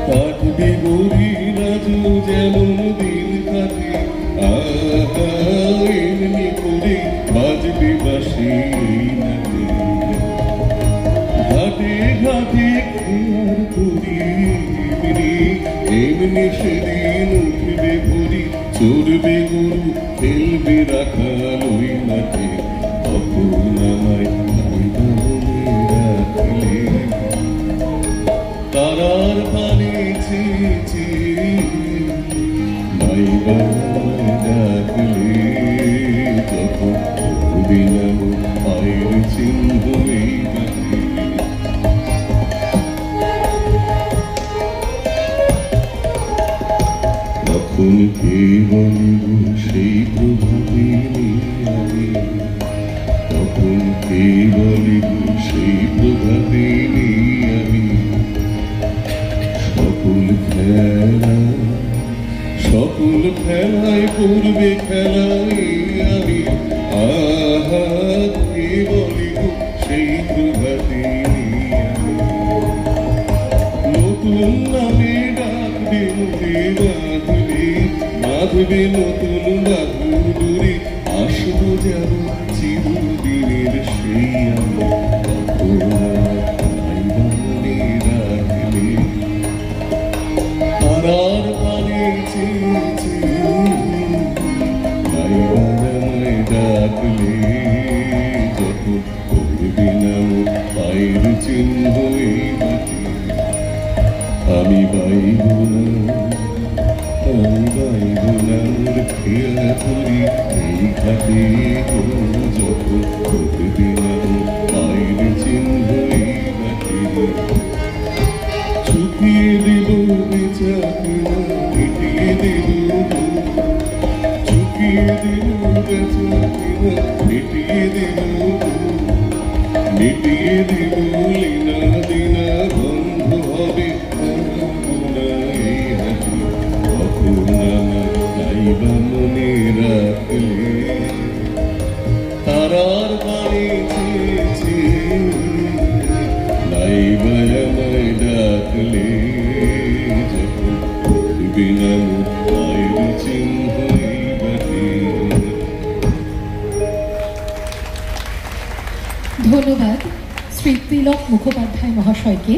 কাটবে গরি রাজু যেমন দিন কাটে এমনি করে বাজবে বাসি ঘাটে ঘাটে খেয়ার করি এমনি সেদিন উঠবে ভরি চড়বে গরু খেলবে রাখাল ওই মাঠে তখন আমায় রাখলে তারার পানে চেয়েছি নাইবা ডাকলে তখন বিনাম পায়ের চিহ্ন এই বাকি তখন কে বলিব সেই প্রভাবে আমি তখন কে বলিব সেই প্রভাবে আমি সকল খেলায় করবে খেলায় আমি কে বলিব সেই প্রভাতে নতুন নামে ডাকবে মুখে বাঁধবে নতুন বাহুডুরি আসবো যাব চিরদিনের সেই আমি তারার পানে চেয়েছি নাইবানায় ডাকলে যখন করবি না পায়ের চিহ্ন এই বাকি আমি বাইব না খেয়া করি এই ঘাটে যখন করবি না পায়ের চিহ্ন এই বাকি চুকিয়ে দেব বেচাকিনা মিটিয়ে দেব চুকিয়ে দেব বেচাকিনা মিটিয়ে দেব লীনা দিনা বন্ধ হবে এই হাতি তখন আমার নাইবা মনে রাখলে তারার বাড়ি চেয়েছি নাইবা আমায় ডাকলে যখন বিনা পায়ের চিহ্ন ধন্যবাদ শ্রী তিলক মুখোপাধ্যায় মহাশয়কে।